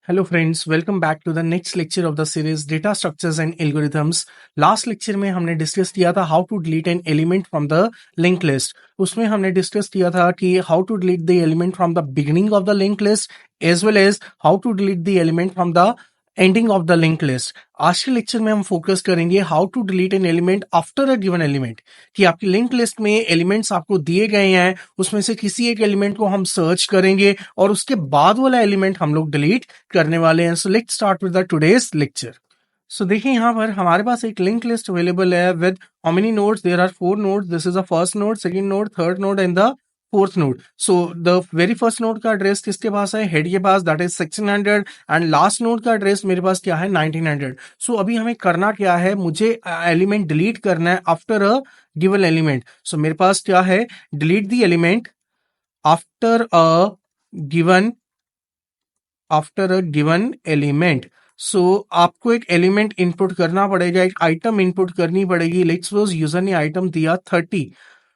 Hello friends, welcome back to the next lecture of the series data structures and algorithms. Last lecture में हमने discuss किया था how to delete an element from the link list. उसमें हमने discuss किया था कि how to delete the element from the beginning of the link list as well as how to delete the element from the ending of the link list. आज के lecture में हम focus करेंगे how to delete an element after a given element, कि आपकी link list में elements आपको दिए गए हैं, उसमें से किसी एक एलिमेंट को हम सर्च करेंगे और उसके बाद वाला एलिमेंट हम लोग डिलीट करने वाले हैं। So let's start with the today's lecture. So देखिए, यहाँ पर हमारे पास एक लिंक लिस्ट अवेलेबल है with how many nodes? There are 4 nodes. This is the first node, second node, third node and the fourth node. So the very first node का address किसके पास है? हेड के पास, that is 1600। And last node का address मेरे पास क्या है? 1900। सो अभी हमें करना क्या है? मुझे एलिमेंट डिलीट करना है after a given element. So मेरे पास क्या है? Delete the element after a given element. So आपको एक एलिमेंट इनपुट करना पड़ेगा, एक आइटम इनपुट करनी पड़ेगी। लेट्स सपोज यूजर ने आइटम दिया 30।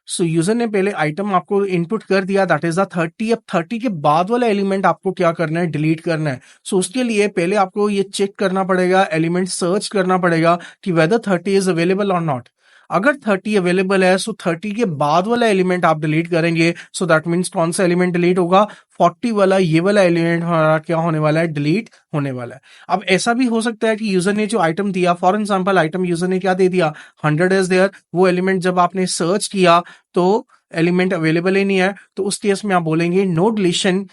सो यूजर ने पहले आइटम आपको इनपुट कर दिया, दैट इज द 30। अब 30 के बाद वाला एलिमेंट आपको क्या करना है? डिलीट करना है। सो उसके लिए पहले आपको ये चेक करना पड़ेगा, एलिमेंट सर्च करना पड़ेगा कि वेदर 30 इज अवेलेबल और नॉट। अगर 30 अवेलेबल है, सो 30 के बाद वाला एलिमेंट आप डिलीट करेंगे। सो दैट मीन्स कौन सा एलिमेंट डिलीट होगा? 40 वाला, ये वाला एलिमेंट हमारा क्या होने वाला है? डिलीट होने वाला है। अब ऐसा भी हो सकता है कि यूजर ने जो आइटम दिया, फॉर एग्जांपल आइटम यूजर ने क्या दे दिया? 100 इज देयर। वो एलिमेंट जब आपने सर्च किया तो एलिमेंट अवेलेबल ही नहीं है, तो उस केस में आप बोलेंगे no deletion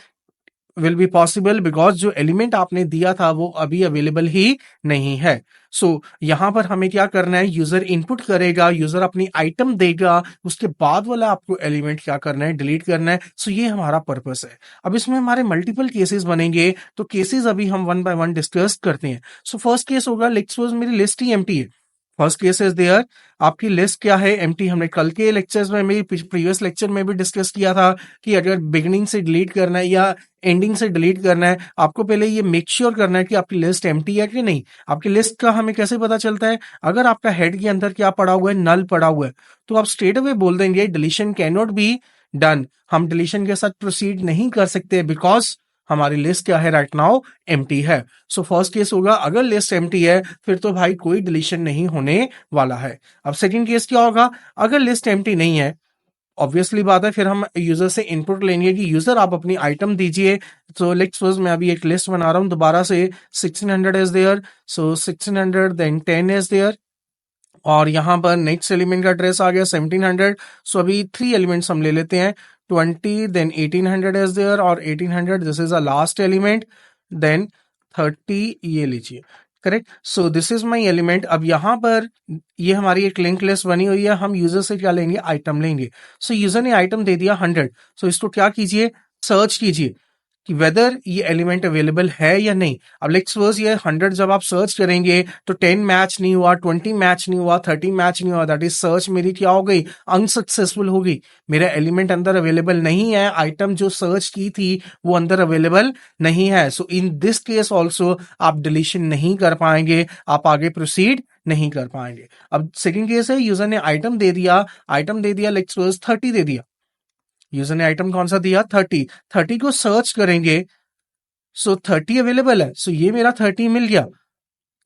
will be possible, because जो एलिमेंट आपने दिया था वो अभी अवेलेबल ही नहीं है। सो यहां पर हमें क्या करना है? यूजर इनपुट करेगा, यूजर अपनी आइटम देगा, उसके बाद वाला आपको एलिमेंट क्या करना है? डिलीट करना है। सो ये हमारा पर्पस है। अब इसमें हमारे मल्टीपल केसेस बनेंगे, तो केसेस अभी हम वन बाय वन डिस्कस करते हैं। सो फर्स्ट केस होगा, लेट्स सपोज मेरी लिस्ट ही एम्प्टी है। फर्स्ट केस इज देयर, आपकी लिस्ट क्या है? एम्प्टी। हमने कल के लेक्चर्स में भी, प्रीवियस लेक्चर में भी डिस्कस किया था कि अगर बिगिनिंग से डिलीट करना है या एंडिंग से डिलीट करना है, आपको पहले ये मेक श्योर करना है कि आपकी लिस्ट एम्प्टी है कि नहीं। आपकी लिस्ट का हमें कैसे पता चलता है? अगर आपका हेड के अंदर क्या पड़ा हुआ है? नल पड़ा हुआ है, तो आप स्ट्रेट अवे बोल देंगे deletion can not be done. हम डिलीशन के साथ प्रोसीड नहीं कर सकते, बिकॉज हमारी लिस्ट क्या है? राइट नाउ एम्प्टी है। सो फर्स्ट केस होगा, अगर लिस्ट एम्प्टी है फिर तो भाई कोई डिलीशन नहीं होने वाला है। अब सेकंड केस क्या होगा? अगर लिस्ट एम्प्टी नहीं है, ऑब्वियसली बात है, फिर हम यूजर से इनपुट लेंगे कि यूजर आप अपनी आइटम दीजिए। तो लेट्स सपोज मैं अभी एक लिस्ट बना रहा हूं दोबारा से। 1600 is there, so 1600 then 10 is there, और यहां पर नेक्स्ट एलिमेंट का एड्रेस आ गया 1700। सो अभी 3 एलिमेंट्स हम ले लेते हैं। 20 देन 1800 इज देयर, और 1800 this is a last element, then 30 ये लीजिए। Correct. So this is my element. अब यहां पर ये हमारी एक लिंक लिस्ट बनी हुई है, हम यूजर से क्या लेंगे? आइटम लेंगे। सो यूजर ने आइटम दे दिया 100। सो इसको क्या कीजिए? सर्च कीजिए कि वेदर ये एलिमेंट अवेलेबल है या नहीं। अब लेट्स सपोज ये 100 जब आप सर्च करेंगे तो 10 मैच नहीं हुआ, 20 मैच नहीं हुआ, 30 मैच नहीं हुआ, दैट इज सर्च मेरी क्या हो गई? अनसक्सेसफुल हो गई। मेरा एलिमेंट अंदर अवेलेबल नहीं है, आइटम जो सर्च की थी वो अंदर अवेलेबल नहीं है। सो इन दिस केस ऑल्सो आप डिलीशन नहीं कर पाएंगे, आप आगे प्रोसीड नहीं कर पाएंगे। अब सेकेंड केस है, यूजर ने आइटम दे दिया लेट्स सपोज 30 दे दिया। यूजर ने आइटम कौन सा दिया? 30। 30 को सर्च करेंगे, सो 30 अवेलेबल है, सो ये मेरा 30 मिल गया।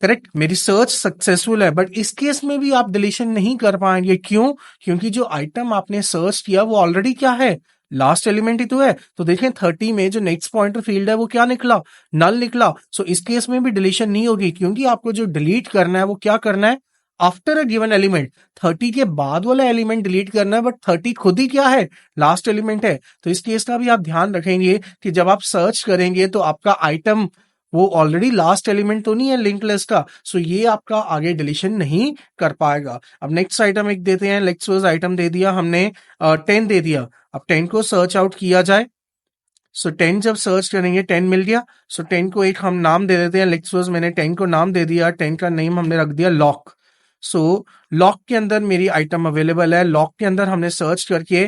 करेक्ट, मेरी सर्च सक्सेसफुल है। बट इस केस में भी आप डिलीशन नहीं कर पाएंगे। क्यों? क्योंकि जो आइटम आपने सर्च किया वो ऑलरेडी क्या है? लास्ट एलिमेंट ही तो है। तो देखें 30 में जो नेक्स्ट पॉइंटर फील्ड है वो क्या निकला? नल निकला। सो इस केस में भी डिलीशन नहीं होगी, क्योंकि आपको जो डिलीट करना है वो क्या करना है? After a given element. 30 के बाद वाला एलिमेंट डिलीट करना है, बट 30 खुद ही क्या है? लास्ट एलिमेंट है। तो इस केस का भी आप ध्यान रखेंगे कि जब आप सर्च करेंगे तो आपका आइटम वो ऑलरेडी लास्ट एलिमेंट तो नहीं है लिंक लिस्ट का, सो ये आपका आगे डिलीशन नहीं कर पाएगा। अब नेक्स्ट आइटम एक देते हैं। लेट्स सपोज आइटम दे दिया हमने 10 दे दिया। अब 10 को सर्च आउट किया जाए। सो 10 जब सर्च करेंगे 10 मिल गया। सो 10 को एक हम नाम दे देते हैं। लेट्स सपोज मैंने 10 को नाम दे दिया, 10 का नेम हमने रख दिया लॉक। सो लॉक के अंदर मेरी आइटम अवेलेबल है। लॉक के अंदर हमने सर्च करके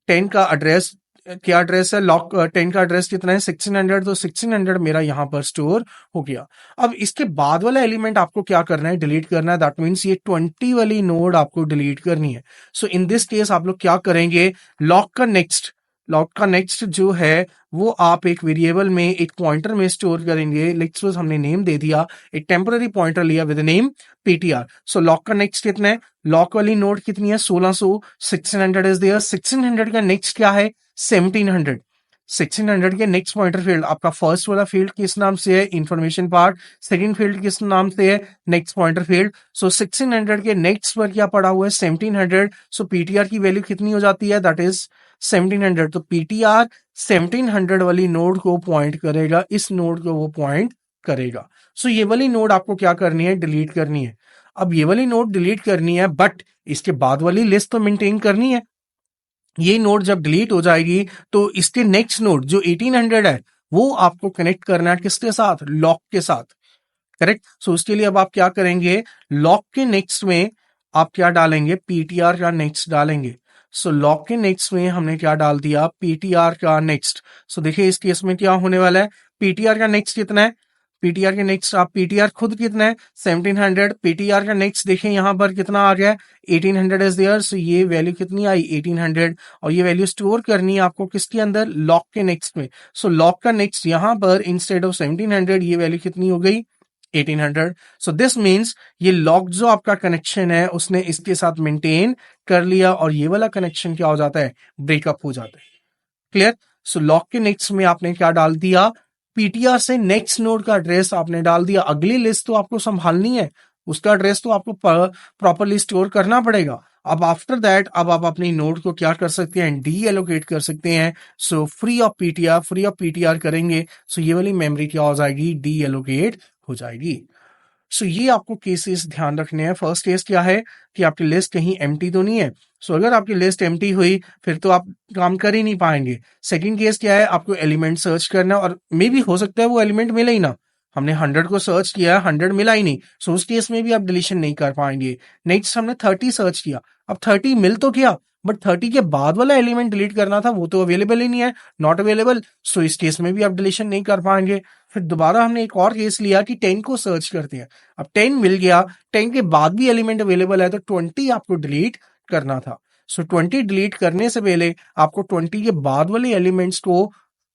10 का एड्रेस, क्या एड्रेस है? लॉक 10 का एड्रेस कितना है? 1600। तो 1600 मेरा यहां पर स्टोर हो गया। अब इसके बाद वाला एलिमेंट आपको क्या करना है? डिलीट करना है। दैट मीन्स ये 20 वाली नोड आपको डिलीट करनी है। सो इन दिस केस आप लोग क्या करेंगे? लॉक का नेक्स्ट लॉक का नेक्स्ट जो है वो आप एक वेरिएबल में एक पॉइंटर में स्टोर करेंगे। लेट्स सपोज हमने नेम दे दिया, एक टेम्पररी पॉइंटर लिया with name PTR. So lock का नेक्स्ट कितना है, लॉक वाली नोड कितनी है 1600, 1600 इज देयर। 1600 का नेक्स्ट क्या है 1700। 1600 के नेक्स्ट पॉइंटर फील्ड आपका फर्स्ट वाला फील्ड किस नाम से है, इंफॉर्मेशन पार्ट। सेकंड फील्ड किस नाम से है, नेक्स्ट पॉइंटर फील्ड। सो 1600 के नेक्स्ट पर क्या पड़ा हुआ है 1700। सो पीटीआर की वैल्यू कितनी हो जाती है, दैट इज 1700। तो पीटीआर 1700 वाली नोड को पॉइंट करेगा, इस नोड को वो पॉइंट करेगा। सो ये वाली नोड आपको क्या करनी है, डिलीट करनी है। अब ये वाली नोड डिलीट करनी है, बट इसके बाद वाली लिस्ट तो मेंटेन करनी है। ये नोड जब डिलीट हो जाएगी तो इसके नेक्स्ट नोड जो 1800 है वो आपको कनेक्ट करना है किसके साथ, लॉक के साथ, करेक्ट। सो उसके लिए अब आप क्या करेंगे, लॉक के नेक्स्ट में आप क्या डालेंगे, पीटीआर का नेक्स्ट डालेंगे। सो लॉक के नेक्स्ट में हमने क्या डाल दिया, पीटीआर का नेक्स्ट। सो देखिए इस केस में क्या होने वाला है, पीटीआर का नेक्स्ट कितना है, पीटीआर के नेक्स्ट आप पीटीआर खुद कितना है 1700। पीटीआर का नेक्स्ट देखिए यहां पर कितना आ गया है 1800 इज देयर। सो ये वैल्यू कितनी आई 1800, और ये वैल्यू स्टोर करनी है आपको किसके अंदर, लॉक के नेक्स्ट में। सो लॉक का नेक्स्ट यहां पर इंस्टेड ऑफ 1700 ये वैल्यू कितनी हो गई 1800। सो दिस मीन्स ये लॉक जो आपका कनेक्शन है उसने इसके साथ मेंटेन कर लिया, और ये वाला कनेक्शन क्या हो जाता है, ब्रेकअप हो जाता है। क्लियर। सो लॉक के नेक्स्ट में आपने क्या डाल दिया, पीटीआर से नेक्स्ट नोड का एड्रेस आपने डाल दिया। अगली लिस्ट तो आपको संभालनी है, उसका एड्रेस तो आपको प्रॉपरली स्टोर करना पड़ेगा। अब आफ्टर दैट अब आप अपनी नोड को क्या कर सकते हैं, डी एलोकेट कर सकते हैं। सो फ्री ऑफ पीटीआर करेंगे, सो ये वाली मेमोरी क्या हो जाएगी, डी एलोकेट हो जाएगी। सो ये आपको केसेस ध्यान रखने हैं। फर्स्ट केस क्या है कि आपकी लिस्ट कहीं एम्प्टी तो नहीं है। सो अगर आपकी लिस्ट एम्प्टी हुई फिर तो आप काम कर ही नहीं पाएंगे। सेकंड केस क्या है, आपको एलिमेंट सर्च करना है, और मे भी हो सकता है वो एलिमेंट मिले ही ना। हमने 100 को सर्च किया, 100 मिला ही नहीं, सो उस केस में भी आप डिलीशन नहीं कर पाएंगे। नेक्स्ट हमने 30 सर्च किया, अब 30 मिल तो किया, बट 30 के बाद वाला एलिमेंट डिलीट करना था वो तो अवेलेबल ही नहीं है, नॉट अवेलेबल। सो इस केस में भी आप डिलीशन नहीं कर पाएंगे। फिर दोबारा हमने एक और केस लिया कि 10 को सर्च करते हैं, अब 10 मिल गया, 10 के बाद भी एलिमेंट अवेलेबल है, तो 20 आपको डिलीट करना था। सो 20 डिलीट करने से पहले आपको 20 के बाद वाले एलिमेंट्स को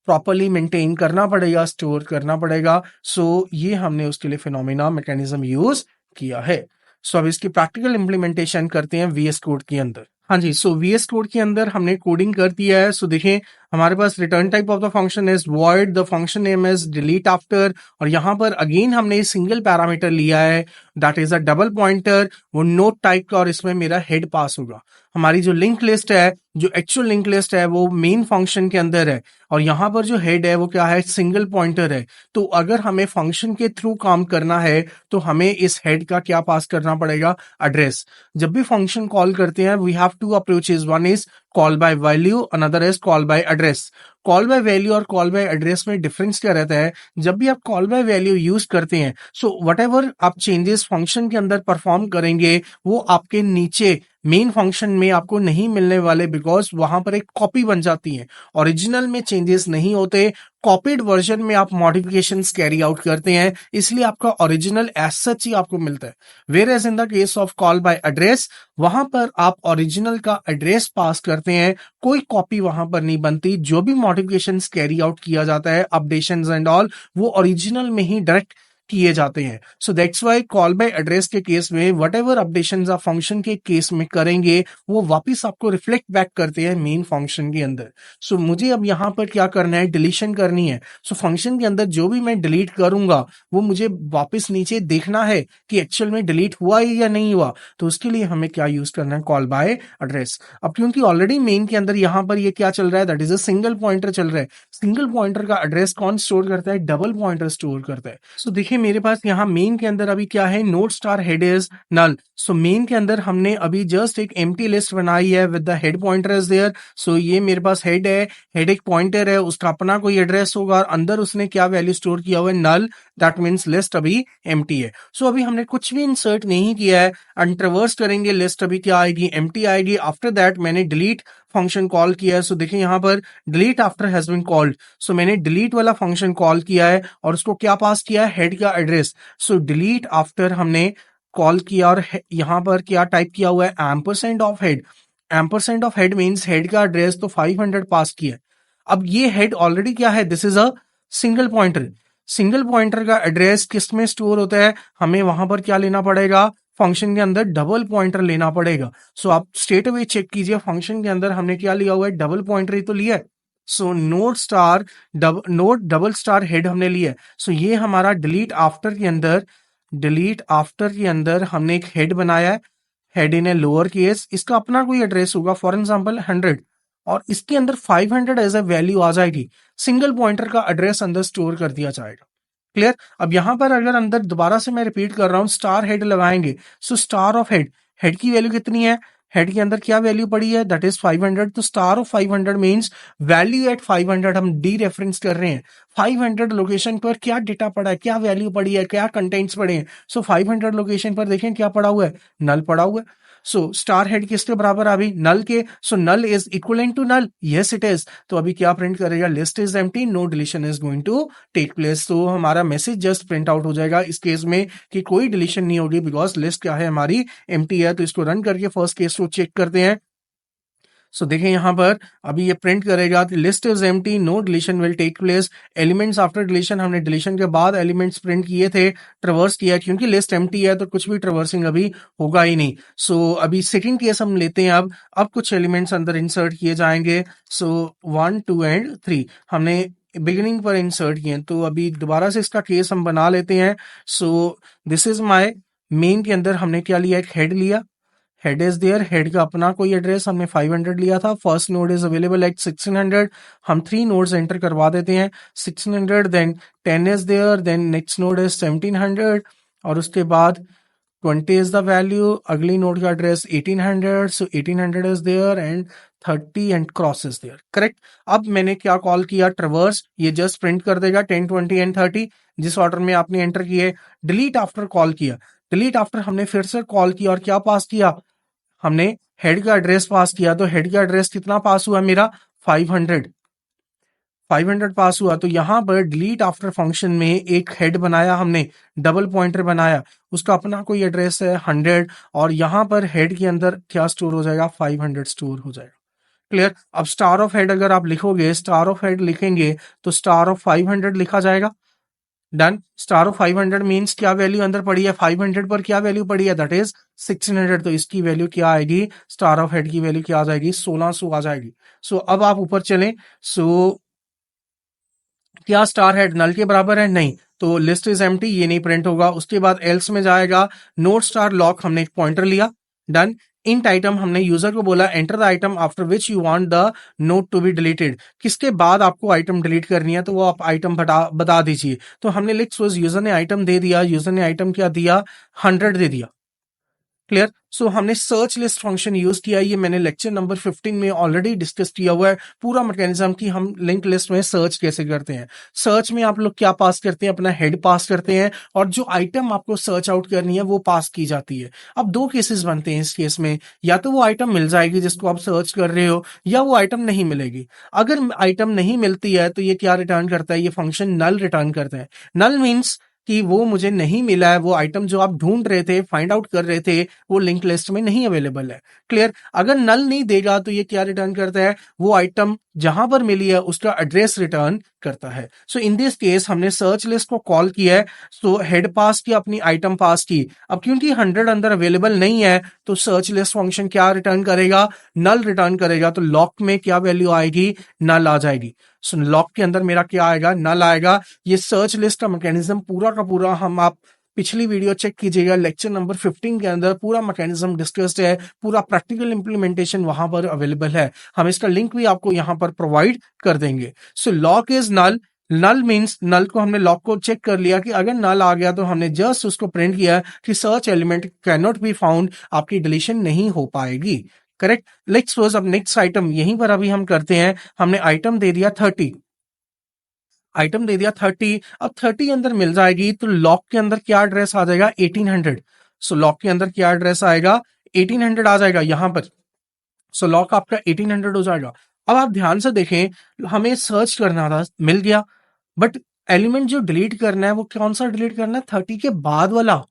प्रॉपरली मेंटेन करना पड़ेगा, स्टोर करना पड़ेगा। सो ये हमने उसके लिए फिनोमिना मैकेनिज्म यूज किया है। सो अब इसकी प्रैक्टिकल इंप्लीमेंटेशन करते हैं वीएस कोड के अंदर। हाँ जी, सो वीएस कोड के अंदर हमने कोडिंग कर दिया है। सो देखें हमारे पास return type of the function is void, the function name is delete after, और यहाँ पर अगेन हमने सिंगल पैरामीटर लिया है that is a double pointer, वो नोट टाइप का, और इसमें मेरा हेड पास होगा। हमारी जो लिंक लिस्ट है, जो एक्चुअल लिंक लिस्ट है वो मेन फंक्शन के अंदर है, और यहाँ पर जो हेड है वो क्या है, सिंगल पॉइंटर है। तो अगर हमें फंक्शन के थ्रू काम करना है तो हमें इस हेड का क्या पास करना पड़ेगा, एड्रेस। जब भी फंक्शन कॉल करते हैं we have two approaches, one is call by value, another is call by address. Call by value और कॉल बाय एड्रेस में डिफरेंस क्या रहता है, जब भी आप कॉल बाय वैल्यू यूज करते हैं सो वट एवर आप चेंजेस फंक्शन के अंदर परफॉर्म करेंगे वो आपके नीचे मेन फंक्शन में आपको नहीं मिलने वाले, बिकॉज वहां पर एक कॉपी बन जाती है, ओरिजिनल में चेंजेस नहीं होते, कॉपीड वर्जन में आप मॉडिफिकेशंस कैरी आउट करते हैं, इसलिए आपका ओरिजिनल एज सच ही आपको मिलता है। Whereas in the case of call by address, वहां पर आप ओरिजिनल का एड्रेस पास करते हैं, कोई कॉपी वहां पर नहीं बनती, जो भी मॉडिफिकेशंस कैरी आउट किया जाता है, अपडेशंस एंड ऑल, वो ओरिजिनल में ही डायरेक्ट किए जाते हैं। So that's why call by address के केस में वट एवर अपडेशन आप फंक्शन के केस में करेंगे वो वापस आपको रिफ्लेक्ट बैक करते हैं मेन फंक्शन के अंदर। सो मुझे अब यहाँ पर क्या करना है, डिलीशन करनी है। सो फंक्शन के अंदर जो भी मैं डिलीट करूंगा वो मुझे वापस नीचे देखना है कि एक्चुअल में डिलीट हुआ है या नहीं हुआ, तो उसके लिए हमें क्या यूज करना है, कॉल बाय एड्रेस। अब क्योंकि ऑलरेडी मेन के अंदर यहाँ पर ये क्या चल रहा है, that is a single pointer चल रहा है। सिंगल पॉइंटर का एड्रेस कौन स्टोर करता है, डबल पॉइंटर स्टोर करता है। सो देखिए मेरे पास यहाँ मेन के अंदर अभी क्या है, node star head is null. So main के अंदर हमने अभी जस्ट एक एम्प्टी लिस्ट बनाई है with the head pointer is there. So ये मेरे पास हेड है, हेड एक पॉइंटर है, उसका अपना कोई एड्रेस होगा और अंदर उसने क्या वैल्यू स्टोर किया हुआ है, नल, दैट मीन्स लिस्ट अभी एम्प्टी है। सो अभी हमने कुछ भी इंसर्ट नहीं किया है, अनट्रवर्स करेंगे लिस्ट अभी क्या आएगी, एम्प्टी आएगी। आफ्टर दैट मैंने डिलीट फंक्शन कॉल किया है। सो देखिए यहाँ पर delete after has been called, so मैंने डिलीट वाला फंक्शन कॉल किया है और उसको क्या पास किया है, हेड का एड्रेस। सो डिलीट आफ्टर हमने कॉल किया और यहाँ पर क्या टाइप किया हुआ है, ampersand of head. Ampersand of head means head का एड्रेस तो 500 पास किया है। अब ये हेड ऑलरेडी क्या है, this is a single pointer. Single pointer का एड्रेस किस में स्टोर होता है, हमें वहां पर क्या लेना पड़ेगा, फंक्शन के अंदर डबल पॉइंटर लेना पड़ेगा। सो आप स्ट्रेट अवे चेक कीजिए, फंक्शन के अंदर हमने क्या लिया हुआ है, डबल पॉइंटर ही तो लिया है। So note double star head हमने लिया है। सो ये हमारा डिलीट आफ्टर के अंदर हमने एक हेड बनाया है, head in a lower case, इसका अपना कोई एड्रेस होगा, फॉर एग्जांपल 100, और इसके अंदर 500 एज ए वैल्यू आ जाएगी, सिंगल पॉइंटर का एड्रेस अंदर स्टोर कर दिया जाएगा। क्लियर। अब यहां पर अगर अंदर दोबारा से मैं रिपीट कर रहा हूं, स्टार हेड लगाएंगे, so star of head, head की वैल्यू कितनी है, हेड के अंदर क्या वैल्यू पड़ी है, दैट इज 500, तो star of 500 means value at 500, हम डी रेफरेंस कर रहे हैं, 500 लोकेशन पर क्या डेटा पड़ा है, क्या वैल्यू पड़ी है, क्या कंटेंट्स पड़े हैं। सो 500 लोकेशन पर देखें क्या पड़ा हुआ है, नल पड़ा हुआ है। सो स्टार हेड किसके बराबर आ गई, नल के। So null is equivalent to null, yes it is. तो अभी क्या प्रिंट करेगा, list is empty, no deletion is going to take place. तो हमारा मैसेज जस्ट प्रिंट आउट हो जाएगा इस केस में कि कोई डिलीशन नहीं होगी, बिकॉज लिस्ट क्या है हमारी, एम्प्टी है। तो इसको रन करके फर्स्ट केस को चेक करते हैं। सो देखें यहां पर अभी ये प्रिंट करेगा कि list is empty, no deletion will take place. Elements after deletion, हमने डिलीशन के बाद एलिमेंट्स प्रिंट किए थे, ट्रवर्स किया, क्योंकि लिस्ट एम्प्टी है तो कुछ भी ट्रवर्सिंग अभी होगा ही नहीं। सो अभी सेकंड केस हम लेते हैं। अब कुछ एलिमेंट्स अंदर इंसर्ट किए जाएंगे। सो 1 2 एंड 3 हमने बिगिनिंग पर इंसर्ट किए, तो अभी दोबारा से इसका केस हम बना लेते हैं। सो दिस इज माय मेन के अंदर हमने क्या लिया, एक हेड लिया, हेड इज देयर, हेड का अपना कोई एड्रेस हमने 500 लिया था, first node is available at 1600, हम 3 नोड्स एंटर करवा देते हैं, 1600, then 10 is there, then next node is 1700, और उसके बाद 20 इज द वैल्यू, अगली नोड का address 1800, so 1800 is there, and 30 and cross is there, correct. अब मैंने क्या कॉल किया, ट्रवर्स, ये जस्ट प्रिंट कर देगा 10 20 एंड 30 जिस ऑर्डर में आपने एंटर किए। डिलीट आफ्टर कॉल किया, डिलीट आफ्टर हमने फिर से कॉल किया और क्या पास किया, हमने हेड का एड्रेस पास किया। तो हेड का एड्रेस कितना पास हुआ मेरा, 500 पास हुआ। तो यहां पर डिलीट आफ्टर फंक्शन में एक हेड बनाया हमने, डबल पॉइंटर बनाया, उसका अपना कोई एड्रेस है 100, और यहां पर हेड के अंदर क्या स्टोर हो जाएगा, 500 स्टोर हो जाएगा। क्लियर। अब स्टार ऑफ हेड अगर आप लिखोगे, स्टार ऑफ हेड लिखेंगे तो स्टार ऑफ 500 लिखा जाएगा, डन। स्टार ऑफ 500 मींस क्या वैल्यू अंदर पड़ी है, 500 पर क्या वैल्यू पड़ी है, दैट इज 1600, तो इसकी वैल्यू क्या आएगी, स्टार ऑफ हेड की वैल्यू क्या आ जाएगी, 1600 आ जाएगी। सो अब आप ऊपर चलें। सो क्या स्टार हेड नल के बराबर है, नहीं, तो लिस्ट इज एम्प्टी, ये नहीं प्रिंट होगा। उसके बाद एल्स में जाएगा, नोट स्टार लॉक, हमने एक पॉइंटर लिया, डन। इंट आइटम, हमने यूजर को बोला enter the item after which you want the note to be deleted, किसके बाद आपको आइटम डिलीट करनी है, तो वो आप आइटम बता दीजिए। तो हमने लिख सपोज यूजर ने आइटम दे दिया, यूजर ने आइटम क्या दिया, 100 दे दिया। क्लियर। सो हमने सर्च लिस्ट फंक्शन यूज किया, ये मैंने लेक्चर नंबर 15 में ऑलरेडी डिस्कस किया हुआ है पूरा मैकेनिज्म कि हम लिंक लिस्ट में सर्च कैसे करते हैं। सर्च में आप लोग क्या पास करते हैं, अपना हेड पास करते हैं, और जो आइटम आपको सर्च आउट करनी है वो पास की जाती है। अब 2 केसेस बनते हैं इस केस में, या तो वो आइटम मिल जाएगी जिसको आप सर्च कर रहे हो, या वो आइटम नहीं मिलेगी। अगर आइटम नहीं मिलती है तो ये क्या रिटर्न करता है, ये फंक्शन नल रिटर्न करता है। नल मीन्स कि वो मुझे नहीं मिला है, वो आइटम जो आप ढूंढ रहे थे, फाइंड आउट कर रहे थे, वो लिंक लिस्ट में नहीं अवेलेबल है। क्लियर। अगर नल नहीं देगा तो ये क्या रिटर्न करता है, वो आइटम जहां पर मिली है उसका एड्रेस रिटर्न करता है। सो इन दिस केस हमने सर्च लिस्ट को कॉल किया है, तो हेड पास की, अपनी आइटम पास की। अब क्योंकि 100 अंदर अवेलेबल नहीं है तो सर्च लिस्ट फंक्शन क्या रिटर्न करेगा, नल रिटर्न करेगा। तो लॉक में क्या वैल्यू आएगी, नल आ जाएगी। सो लॉक के अंदर मेरा क्या आएगा, नल आएगा। ये सर्च लिस्ट का मैकेनिज्म पूरा का पूरा आप पिछली वीडियो चेक कीजिएगा, लेक्चर नंबर 15 के अंदर पूरा मैकेनिज्म डिस्कस्ड है, पूरा प्रैक्टिकल इंप्लीमेंटेशन वहां पर अवेलेबल है। हम इसका लिंक भी आपको यहां पर प्रोवाइड कर देंगे। So lock is null, null means null को हमने लॉक को चेक कर लिया कि अगर नल आ गया तो हमने जस्ट उसको प्रिंट किया कि search element can not be found, आपकी डिलीशन नहीं हो पाएगी। करेक्ट। लेट्स सपोज अब नेक्स्ट आइटम यहीं पर अभी हम करते हैं। हमने आइटम दे दिया 30, आइटम दे दिया 30, अब 30 अंदर मिल जाएगी तो लॉक के अंदर क्या एड्रेस आ जाएगा, 1800। सो लॉक के अंदर क्या एड्रेस आएगा, 1800 आ जाएगा यहां पर। सो लॉक आपका 1800 हो जाएगा। अब आप ध्यान से देखें, हमें सर्च करना था, मिल गया, बट एलिमेंट जो डिलीट करना है वो कौन सा डिलीट करना है, 30 के बाद वाला।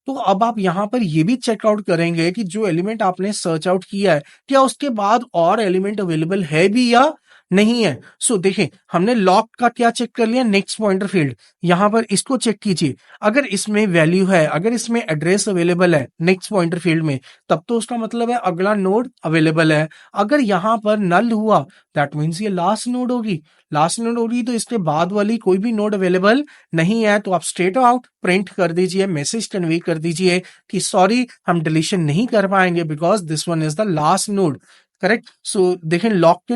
तो अब आप यहाँ पर ये भी चेकआउट करेंगे कि जो एलिमेंट आपने सर्च आउट किया है क्या उसके बाद और एलिमेंट अवेलेबल है भी या नहीं है। सो देखें, हमने लॉक का क्या चेक कर लिया, नेक्स्ट पॉइंटर फील्ड। यहां पर इसको चेक कीजिए, अगर इसमें वैल्यू है, अगर इसमें एड्रेस अवेलेबल है नेक्स्ट पॉइंटर फील्ड में, तब तो उसका मतलब है अगला नोड अवेलेबल है। अगर यहां पर नल हुआ दैट मीन्स ये लास्ट नोड होगी। लास्ट नोड होगी तो इसके बाद वाली कोई भी नोड अवेलेबल नहीं है, तो आप स्ट्रेट आउट प्रिंट कर दीजिए, मैसेज कन्वे कर दीजिए कि सॉरी हम डिलीशन नहीं कर पाएंगे because this one is the last node. Correct. So देखें लॉक के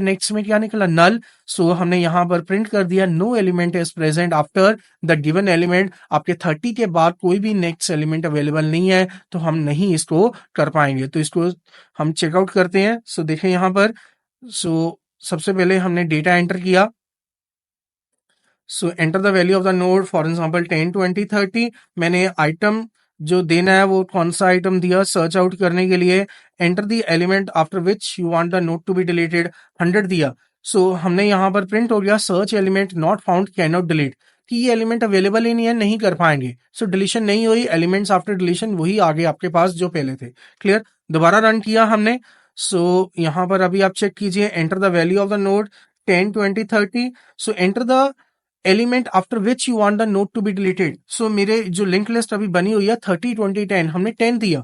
नेक्स्ट में क्या निकला, नल। सो हमने यहां पर प्रिंट कर दिया no element is present after the given element. आपके 30 के बाद कोई भी नेक्स्ट एलिमेंट अवेलेबल नहीं है, तो हम नहीं इसको कर पाएंगे। तो इसको हम चेकआउट करते हैं। सो देखें यहां पर, सो सबसे पहले हमने डेटा एंटर किया। सो enter the value of the node, for example 10 20 30। मैंने आइटम जो देना है वो कौन सा आइटम दिया सर्च आउट करने के लिए। Enter the element after which you want the node to be deleted, 100 दिया। सो हमने यहाँ पर प्रिंट हो गया search element not found can not delete, कि ये एलिमेंट अवेलेबल ही नहीं है, नहीं कर पाएंगे। सो डिलीशन नहीं हुई, एलिमेंट्स आफ्टर डिलीशन वही आगे आपके पास जो पहले थे। क्लियर। दोबारा रन किया हमने। सो यहाँ पर अभी आप चेक कीजिए, enter the value of the node 10 20 30। So enter the element after which you want the node to be deleted. So मेरे जो लिंक लिस्ट अभी बनी हुई है 30 20 10, हमने 10 दिया।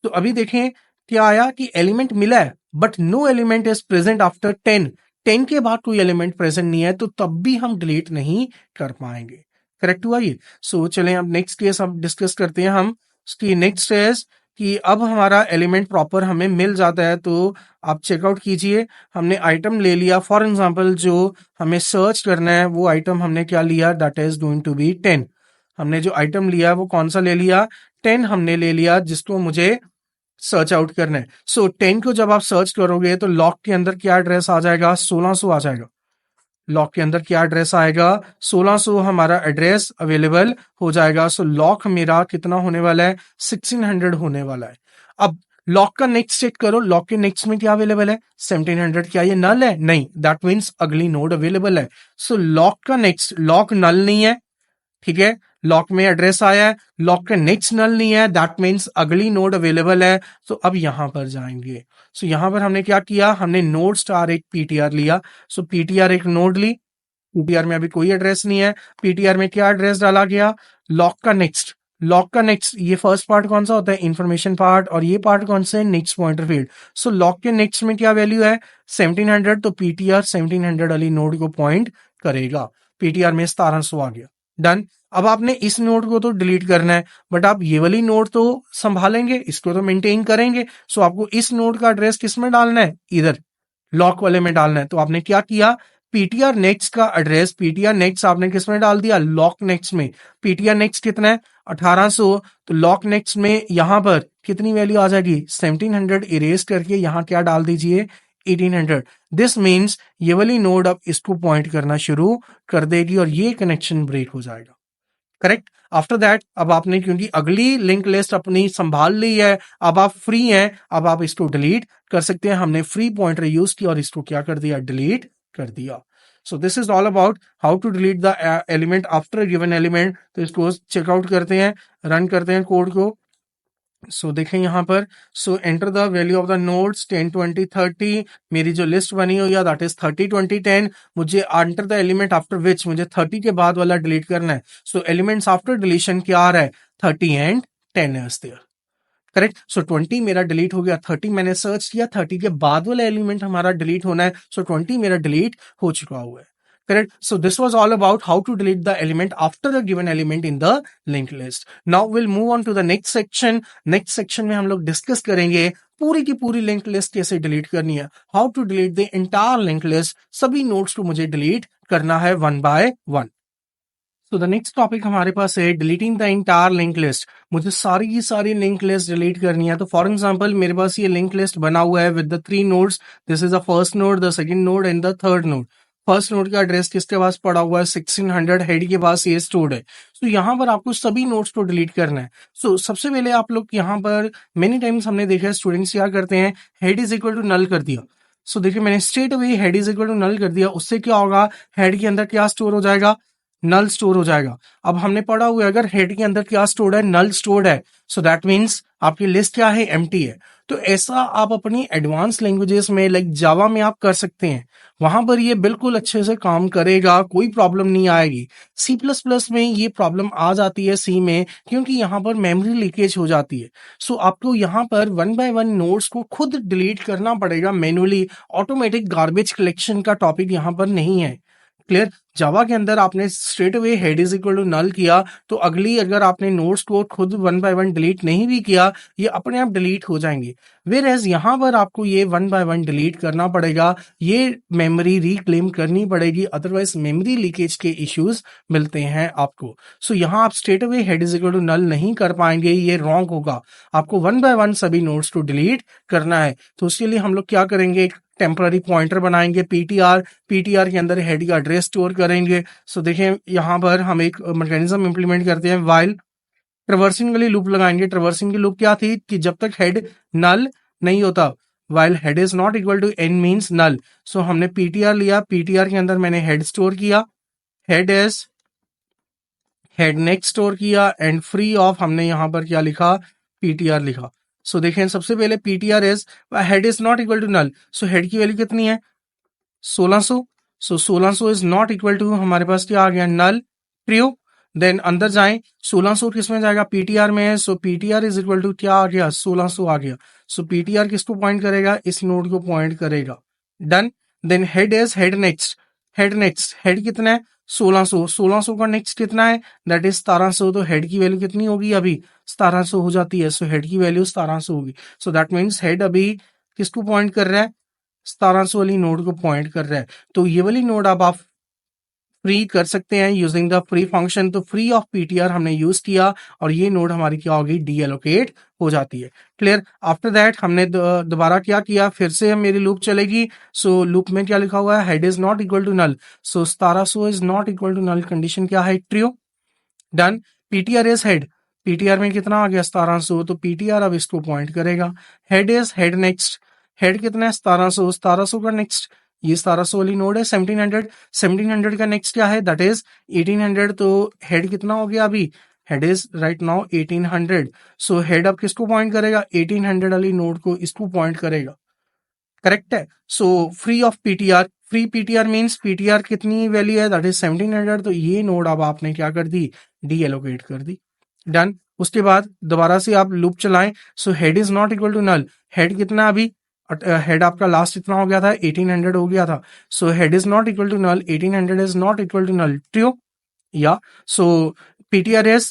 तो अभी देखें क्या आया कि एलिमेंट मिला है but no element is present after 10। 10 के बाद कोई एलिमेंट प्रेजेंट नहीं है, तो तब भी हम डिलीट नहीं कर पाएंगे। करेक्ट हुआ ये। सो चलें अब नेक्स्ट केस अब डिस्कस करते हैं हम। इसकी नेक्स्ट केस कि अब हमारा एलिमेंट प्रॉपर हमें मिल जाता है, तो आप चेकआउट कीजिए। हमने आइटम ले लिया, फॉर एग्जांपल जो हमें सर्च करना है वो आइटम हमने क्या लिया, that is going to be 10। हमने जो आइटम लिया वो कौन सा ले लिया, 10 हमने ले लिया जिसको मुझे सर्च आउट करना है। सो 10 को जब आप सर्च करोगे तो लॉक के अंदर क्या एड्रेस आ जाएगा, 1600 आ जाएगा। लॉक के अंदर क्या एड्रेस आएगा, 1600 हमारा एड्रेस अवेलेबल हो जाएगा। सो लॉक मेरा कितना होने वाला है, 1600 होने वाला है। अब लॉक का नेक्स्ट चेक करो, लॉक के नेक्स्ट में क्या अवेलेबल है, 1700। क्या ये नल है, नहीं, दैट मीन्स अगली नोड अवेलेबल है। सो लॉक का नेक्स्ट, लॉक नल नहीं है, ठीक है, लॉक में एड्रेस आया है, लॉक का नेक्स्ट नल नहीं है, दैट मीन्स अगली नोड अवेलेबल है। तो अब यहां पर जाएंगे। सो यहां पर हमने क्या किया, हमने नोड स्टार एक पीटीआर लिया। सो पीटीआर एक नोड ली, पीटीआर में अभी कोई एड्रेस नहीं है, पीटीआर में क्या एड्रेस डाला गया, लॉक का नेक्स्ट। लॉक का नेक्स्ट, ये फर्स्ट पार्ट कौन सा होता है, इंफॉर्मेशन पार्ट, और ये पार्ट कौन सा है, नेक्स्ट पॉइंटर फील्ड। सो लॉक के नेक्स्ट में क्या वैल्यू है, 1700, तो पीटीआर 1700 वाली नोड को पॉइंट करेगा। पीटीआर में 1700 आ गया, डन। अब आपने इस नोड को तो डिलीट करना है, बट आप ये वाली नोड तो संभालेंगे, इसको तो मेंटेन करेंगे। सो आपको इस नोड का एड्रेस किस में डालना है, इधर लॉक वाले में डालना है। तो आपने क्या किया, पीटीआर नेक्स्ट का एड्रेस, पीटीआर नेक्स्ट आपने किस में डाल दिया, लॉक नेक्स्ट में। पीटीआर नेक्स्ट कितना है, 1800, तो लॉक नेक्स्ट में यहां पर कितनी वैल्यू आ जाएगी, 1700 इरेज करके यहां क्या डाल दीजिए, 1800। दिस मीन्स ये वाली नोड अब इसको पॉइंट करना शुरू कर देगी और ये कनेक्शन ब्रेक हो जाएगा। करेक्ट। आफ्टर दैट अब आपने क्योंकि अगली लिंक लिस्ट अपनी संभाल ली है, अब आप फ्री हैं, अब आप इसको डिलीट कर सकते हैं। हमने फ्री पॉइंटर यूज किया और इसको क्या कर दिया, डिलीट कर दिया। So this is all about how to delete the element after given element. तो इसको चेकआउट करते हैं, रन करते हैं कोड को। सो देखें यहां पर, सो enter the value of the nodes 10 20 30। मेरी जो लिस्ट बनी हुई है दैट इज 30 20 10। मुझे एंटर द एलिमेंट आफ्टर विच, मुझे 30 के बाद वाला डिलीट करना है। सो एलिमेंट्स आफ्टर डिलीशन क्या आ रहा है, 30 एंड 10 इज देयर। करेक्ट। सो 20 मेरा डिलीट हो गया, 30 मैंने सर्च किया, 30 के बाद वाला एलिमेंट हमारा डिलीट होना है। सो 20 मेरा डिलीट हो चुका हुआ है। Correct. So this was all about how to delete the element after the given element in the linked list. Now we'll move on to the next section. Next section में हम लोग डिस्कस करेंगे पूरी की पूरी लिंक लिस्ट कैसे delete करनी है, how to delete the entire link list. सभी नोड्स को मुझे डिलीट करना है वन बाय वन। तो द नेक्स्ट टॉपिक हमारे पास है deleting the entire link list. मुझे सारी की सारी लिंक लिस्ट डिलीट करनी है। तो फॉर एग्जांपल मेरे पास ये लिंक लिस्ट बना हुआ है with the 3 nodes. This is the first node, the second node and the third node. First node का एड्रेस किसके पास पड़ा हुआ है, 1600, हेड के पास ये स्टोर्ड है। तो यहाँ पर आपको सभी नोड्स को डिलीट करना है। सो सबसे पहले आप लोग यहाँ पर मेनी टाइम्स हमने देखा है स्टूडेंट्स क्या करते हैं, head is equal to null कर दिया। सो देखिए मैंने straight away head is equal to null कर दिया, उससे क्या होगा, हेड के अंदर क्या स्टोर हो जाएगा, नल स्टोर हो जाएगा। अब हमने पढ़ा हुआ है अगर हेड के अंदर क्या स्टोर्ड है, नल स्टोर्ड है, सो दैट मीन्स आपकी लिस्ट क्या है, एम्प्टी है। तो ऐसा आप अपनी एडवांस लैंग्वेजेस में लाइक जावा में आप कर सकते हैं, वहां पर ये बिल्कुल अच्छे से काम करेगा, कोई प्रॉब्लम नहीं आएगी। सी प्लस प्लस में ये प्रॉब्लम आ जाती है सी में, क्योंकि यहाँ पर मेमोरी लीकेज हो जाती है। सो आपको यहाँ पर वन बाय वन नोड्स को खुद डिलीट करना पड़ेगा मैन्युअली। ऑटोमेटिक गार्बेज कलेक्शन का टॉपिक यहाँ पर नहीं है। क्लियर। जावा के अंदर आपने straight away head is equal to null किया, तो अगली अगर आपने नोड्स को खुद वन बाय वन डिलीट नहीं भी किया, ये अपने आप डिलीट हो जाएंगे। वेर एज यहाँ पर आपको ये वन बाय वन डिलीट करना पड़ेगा, ये मेमोरी रिक्लेम करनी पड़ेगी, अदरवाइज मेमोरी लीकेज के इश्यूज मिलते हैं आपको। सो यहाँ आप straight away head is equal to null नहीं कर पाएंगे, ये रॉन्ग होगा। आपको वन बाय वन सभी नोड्स को डिलीट करना है। तो उसके लिए हम लोग क्या करेंगे, एक टेम्पररी पॉइंटर बनाएंगे पीटीआर, पीटीआर के अंदर हेड का एड्रेस स्टोर करेंगे। सो देखें यहाँ पर हम एक मैकेनिज्म इंप्लीमेंट करते हैं, वाइल ट्रवर्सिंग वाली लूप लगाएंगे। ट्रवर्सिंग की लूप क्या थी कि जब तक हेड नल नहीं होता, while head is not equal to N means null. So हमने पीटीआर लिया, पीटीआर के अंदर मैंने हेड स्टोर किया, head is head next store किया, एंड फ्री ऑफ हमने यहाँ पर क्या लिखा, पीटीआर लिखा। सो देखें सबसे पहले PTR is head is not equal to null. So head की वैल्यू कितनी है, 1600। So 1600 is not equal to हमारे पास क्या आ गया, नल, ट्रू। देन अंदर जाएं, 1600 किस में जाएगा, पीटीआर में है। सो पीटीआर इज इक्वल टू क्या आ गया, 1600 आ गया। सो पीटीआर किसको पॉइंट करेगा, इस नोड को पॉइंट करेगा। Done. Then head is head next, head next, head कितना है, 1600। 1600 का नेक्स्ट कितना है, दैट इज 1700। तो हेड की वैल्यू कितनी होगी, अभी 1700 हो जाती है। सो हेड की वैल्यू 1700 होगी। सो दैट मीन्स हेड अभी किसको पॉइंट कर रहा है, 1700 वाली नोड को पॉइंट कर रहा है। तो ये वाली नोड अब आप फ्री कर सकते हैं यूजिंग द फ्री फंक्शन। तो फ्री ऑफ पीटीआर हमने यूज किया और ये नोड हमारी क्या होगी, डी एलोकेट हो जाती है। क्लियर। आफ्टर दैट हमने दोबारा क्या किया, फिर से मेरी लूप चलेगी। सो लूप में क्या लिखा हुआ है, head is not equal to null. So 1700 is not equal to null, condition क्या है, true. Done. PTR is head, PTR में कितना आ गया, 1700। तो पीटीआर अब इसको पॉइंट करेगा। Head is head next, head कितना है, 1700। 1700 का नेक्स्ट, ये 1700 वाली नोड है, 1700। 1700 का नेक्स्ट क्या है, दैट इज 1800। तो हेड कितना हो गया अभी, head is right now 1800। So head अब किसको पॉइंट करेगा, 1800 वाली नोड को इसको पॉइंट करेगा। करेक्ट है। So free of PTR, free PTR means PTR कितनी वैल्यू है, दैट इज 1700। तो ये नोड अब आपने क्या कर दी, डी एलोकेट कर दी। डन। उसके बाद दोबारा से आप लूप चलाएं। So head is not equal to null, head कितना अभी, हेड आपका लास्ट इतना हो गया था, 1800 हो गया था। So head is not equal to null, 1800 is not equal to null, true. या so PTR is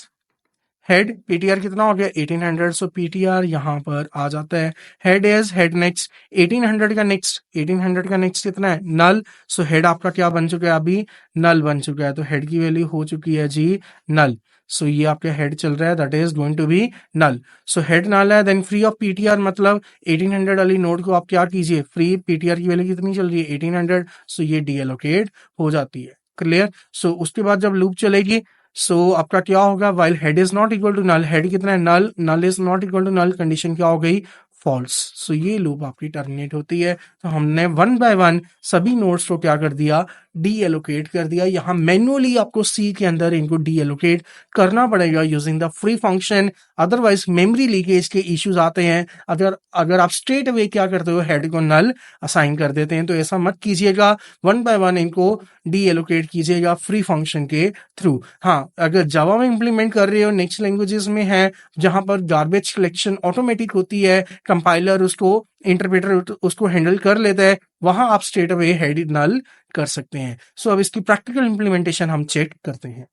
head, PTR कितना हो गया, 1800। सो पीटीआर यहां पर आ जाता है। हेड इज हेड नेक्स्ट, 1800 का नेक्स्ट, 1800 का नेक्स्ट कितना है, नल। सो हेड आपका क्या बन चुका है, अभी नल बन चुका है। तो हेड की वैल्यू हो चुकी है जी नल। सो ये आपका हेड चल रहा है, that is going to be null. So head null है। देन फ्री ऑफ पीटीआर मतलब 1800 वाली नोड को आप क्या कीजिए, फ्री, पीटीआर की वैल्यू कितनी चल रही है, 1800। सो ये डी एलोकेट हो जाती है। क्लियर। सो उसके बाद जब लूप चलेगी, सो आपका क्या होगा, while head is not equal to null, head कितना है, null, null is not equal to null, condition क्या हो गई, फॉल्स। सो ये लूप आपकी टर्मिनेट होती है। तो हमने वन बाय वन सभी नोड्स को क्या कर दिया, डी एलोकेट कर दिया। यहाँ मैन्युअली आपको सी के अंदर इनको डी एलोकेट करना पड़ेगा using the free function, otherwise memory leakage के इश्यूज आते हैं। अगर अगर आप स्ट्रेट अवे क्या करते हो, हेड को नल असाइन कर देते हैं, तो ऐसा मत कीजिएगा। वन बाय वन इनको डी एलोकेट कीजिएगा फ्री फंक्शन के थ्रू। हाँ, अगर जावा में इंप्लीमेंट कर रहे हो, नेक्स्ट लैंग्वेजेस में है जहां पर गार्बेज कलेक्शन ऑटोमेटिक होती है, कंपाइलर उसको, इंटरप्रेटर उसको हैंडल कर लेता है, वहां आप स्ट्रेट अवे हेड नल कर सकते हैं। सो अब इसकी प्रैक्टिकल इंप्लीमेंटेशन हम चेक करते हैं।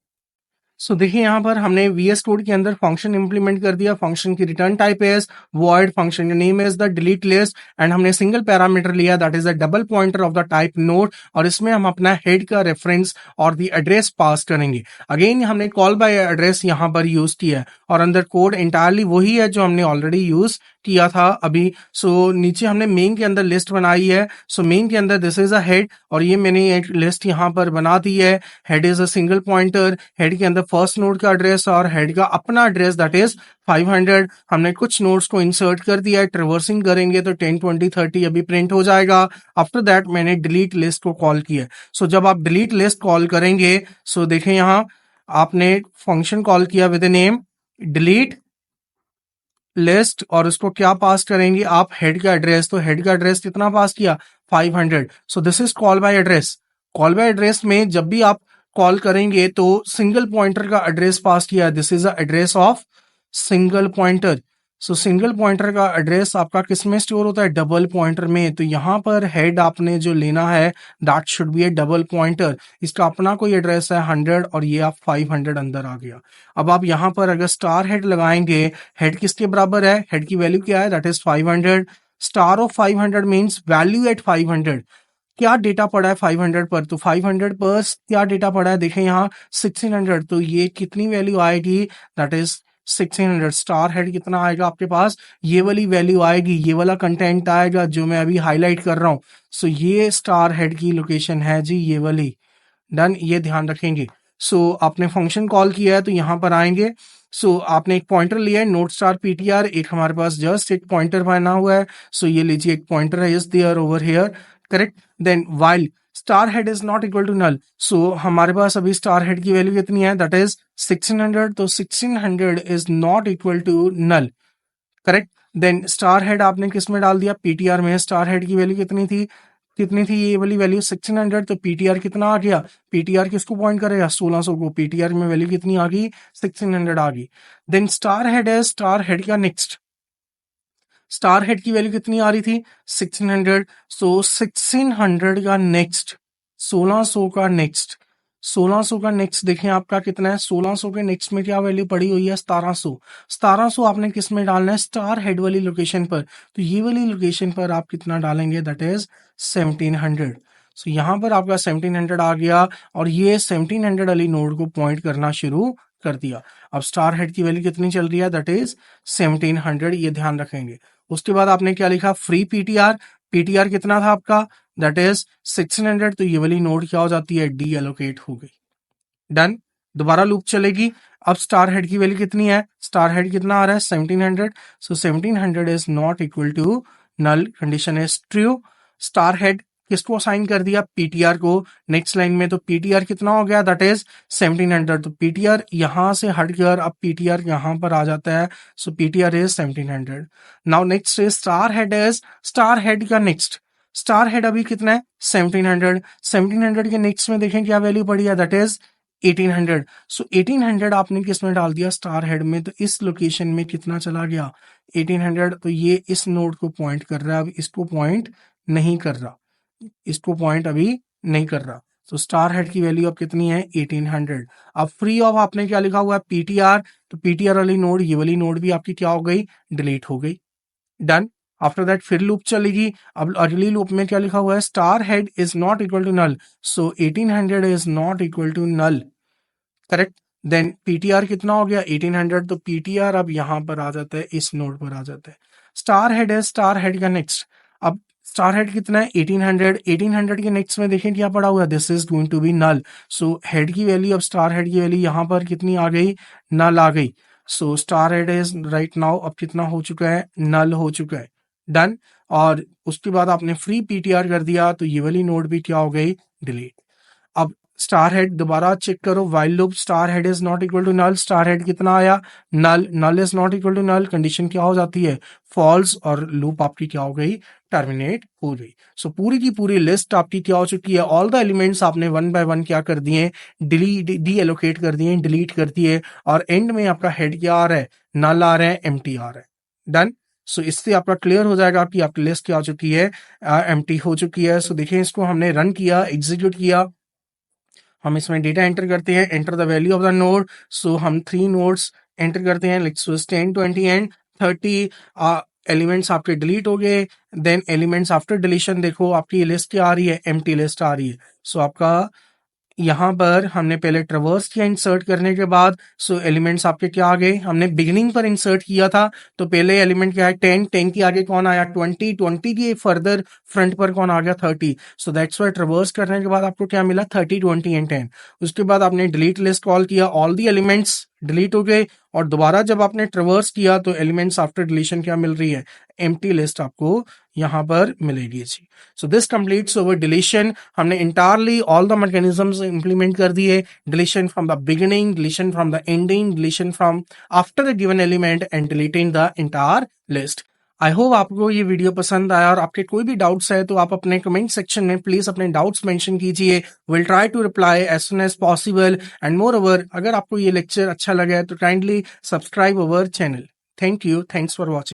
सो देखिए यहाँ पर हमने VS कोड के अंदर फंक्शन इंप्लीमेंट कर दिया। फंक्शन की return type is void, function का name is the delete list, and हमने सिंगल पैरामीटर लिया, that is the double pointer of the type node, और इसमें हम अपना हेड का रेफरेंस और द एड्रेस पास करेंगे। अगेन हमने कॉल बाय एड्रेस यहाँ पर यूज किया है, और अंदर कोड इंटायरली वही है जो हमने ऑलरेडी यूज किया था अभी। सो नीचे हमने मेन के अंदर लिस्ट बनाई है। सो मेन के अंदर दिस इज अ हेड और ये मैंने एक लिस्ट यहाँ पर बना दी है। Head is a single pointer, head के अंदर फर्स्ट नोड का एड्रेस और हेड का अपना एड्रेस दैट इज 500। हमने कुछ नोड्स को इंसर्ट कर दिया है, ट्रिवर्सिंग करेंगे तो 10 20 30 अभी प्रिंट हो जाएगा। आफ्टर दैट मैंने डिलीट लिस्ट को कॉल किया है। सो जब आप डिलीट लिस्ट कॉल करेंगे, सो देखें यहाँ आपने फंक्शन कॉल किया विद नेम डिलीट लिस्ट और उसको क्या पास करेंगे आप, हेड का एड्रेस। तो हेड का एड्रेस कितना पास किया, 500। So this is call by address. Call by address में जब भी आप कॉल करेंगे तो सिंगल पॉइंटर का एड्रेस पास किया, this is the address of single pointer. So single pointer का एड्रेस आपका किस में स्टोर होता है, डबल पॉइंटर में। तो यहाँ पर हेड आपने जो लेना है that should be A double pointer. इसका अपना कोई एड्रेस है 100 और ये आप 500 अंदर आ गया। अब आप यहाँ पर अगर स्टार हेड लगाएंगे, हेड किसके बराबर है, हेड की वैल्यू क्या है, that is 500। Star of 500 means value at 500। क्या डेटा पड़ा है 500 पर, तो 500 पर क्या डेटा पड़ा है, देखें यहाँ 1600। तो ये कितनी वैल्यू आएगी, दैट इज 1600। स्टार हेड कितना आएगा आपके पास, ये वाली वैल्यू आएगी, ये वाला कंटेंट आएगा जो मैं अभी हाईलाइट कर रहा हूं। सो ये स्टार हेड की लोकेशन है जी, ये वाली। डन, ये ध्यान रखेंगे। सो आपने फंक्शन कॉल किया है तो यहां पर आएंगे। सो आपने एक पॉइंटर लिया है नोट स्टार पीटीआर, एक हमारे पास जस्ट एक पॉइंटर बना हुआ है। सो ये लीजिए एक पॉइंटर है is there over here, correct. Then while star head is not equal to null, so हमारे पास अभी स्टार हेड की वैल्यू कितनी है, दैट इज 1600। तो 1600 is not equal to null, correct. Then star head आपने किस में डाल दिया, पीटीआर में। स्टार हेड की वैल्यू कितनी थी ये वाली वैल्यू 1600। तो पीटीआर कितना आ गया, पीटीआर किसको पॉइंट करेगा, 1600 को। पीटीआर में वैल्यू कितनी आ गई, 1600 आ गई। देन स्टार हेड है, स्टार हेड का नेक्स्ट, स्टार हेड की वैल्यू कितनी आ रही थी, 1600। सो 1600 का नेक्स्ट 1600 का नेक्स्ट 1600 का नेक्स्ट देखें आपका कितना है, 1600 के नेक्स्ट में क्या वैल्यू पड़ी हुई है, 1700। 1700 आपने किस में डालना है, स्टार हेड वाली लोकेशन पर। तो ये वाली लोकेशन पर आप कितना डालेंगे, दैट इज 1700। सो यहाँ पर आपका 1700 आ गया और ये 1700 वाली नोड को पॉइंट करना शुरू कर दिया। अब स्टार हेड की वैल्यू कितनी चल रही है, दैट इज 1700, ये ध्यान रखेंगे। उसके बाद आपने क्या लिखा, फ्री पीटीआर। पीटीआर कितना था आपका, दैट इज 1600। तो ये वाली नोड क्या हो जाती है, डी एलोकेट हो गई। डन, दोबारा लूप चलेगी। अब स्टार हेड की वैल्यू कितनी है, स्टार हेड कितना आ रहा है, 1700। So 1700 is not equal to null, condition is true. Star head किसको असाइन कर दिया, पीटीआर को। नेक्स्ट लाइन में तो पीटीआर कितना हो गया, दैट इज 1700। तो पीटीआर यहां से हटकर अब पीटीआर यहां पर आ जाता है। सो PTR is 1700। Now next is star head, is star head का नेक्स्ट, स्टार हेड अभी कितना है, 1700। 1700 के नेक्स्ट में देखें क्या वैल्यू पड़ी है, दैट इज 1800। सो 1800 आपने किस में डाल दिया, स्टार हेड में। तो इस लोकेशन में कितना चला गया, 1800। तो ये इस नोड को पॉइंट कर रहा है, अब इसको पॉइंट नहीं कर रहा, इसको पॉइंट अभी नहीं कर रहा। तो स्टार हेड की वैल्यू अब कितनी है, 1800। अब फ्री ऑफ आपने क्या लिखा हुआ है, पीटीआर। तो पीटीआर वाली नोड, ये वाली नोड भी आपकी क्या हो गई, डिलीट हो गई। डन। आफ्टर दैट फिर लूप चलेगी। अब अगली लूप में क्या लिखा हुआ है, star head is not equal to null. So 1800 is not equal to null, correct. Then PTR कितना हो गया, 1800। तो पीटीआर अब यहां पर आ जाता है, इस नोड पर आ जाता है। स्टार हेड है, स्टार हेड का नेक्स्ट। अब स्टार हेड कितना है, 1800। 1800 के नेक्स्ट में देखें क्या पड़ा हुआ है, this is going to be null. So head की वैल्यू, अब स्टार हेड की वैल्यू यहां पर कितनी आ गई, नल आ गई। So star head is right now अब कितना हो चुका है, नल हो चुका है। डन। और उसके बाद आपने फ्री पीटीआर कर दिया तो ये वाली नोड भी क्या हो गई, डिलीट। अब स्टार हेड दोबारा चेक करो, while loop, star head is not equal to null. Star head कितना आया, null. Null is not equal to null, condition क्या हो जाती है, फॉल्स, और लूप आपकी क्या हो गई, टर्मिनेट हो गई। सो पूरी की पूरी लिस्ट आपकी क्या हो चुकी है, ऑल द एलिमेंट्स आपने वन बाय वन क्या कर दिए, डी एलोकेट कर दिए, डिलीट कर दिए। और एंड में आपका हेड क्या आ रहा है, नल आ रहा है, एम्प्टी आ रहा है। डन। सो इससे आपका क्लियर हो जाएगा कि आपकी लिस्ट क्या हो चुकी है, एम्प्टी हो चुकी है। सो देखिए इसको हमने रन किया, एग्जीक्यूट किया। हम इसमें डेटा एंटर करते हैं, enter the value of the node. So हम 3 नोड्स एंटर करते हैं, लाइक 10 20 एंड 30 एलिमेंट्स आपके डिलीट हो गए। देन एलिमेंट्स आफ्टर डिलीशन देखो आपकी लिस्ट क्या आ रही है, एम्प्टी लिस्ट आ रही है। सो आपका यहाँ पर हमने पहले ट्रवर्स किया इंसर्ट करने के बाद, सो एलिमेंट्स आपके क्या आ गए, हमने बिगिनिंग पर इंसर्ट किया था तो पहले एलिमेंट क्या है 10, 10 के आगे कौन आया 20, 20 के फर्दर फ्रंट पर कौन आ गया 30, सो दैट्स वाई ट्रवर्स करने के बाद आपको क्या मिला 30, 20 एंड 10। उसके बाद आपने डिलीट लिस्ट कॉल किया, ऑल दी एलिमेंट्स डिलीट हो गए, और दोबारा जब आपने ट्रवर्स किया तो एलिमेंट्स आफ्टर डिलीशन क्या मिल रही है, एम्प्टी लिस्ट आपको यहाँ पर मिलेगी जी। So this completes over deletion. हमने entirely all the mechanisms implement कर दिए, deletion from the beginning, deletion from the ending, deletion from after the given element and deleting the entire list. I hope आपको ये video पसंद आया, और आपके कोई भी डाउट्स है तो आप अपने कमेंट सेक्शन में प्लीज अपने डाउट्स मेंशन कीजिए। Will try to reply as soon as possible, and moreover अगर आपको ये लेक्चर अच्छा लगा है तो kindly subscribe our channel. Thank you, thanks for watching.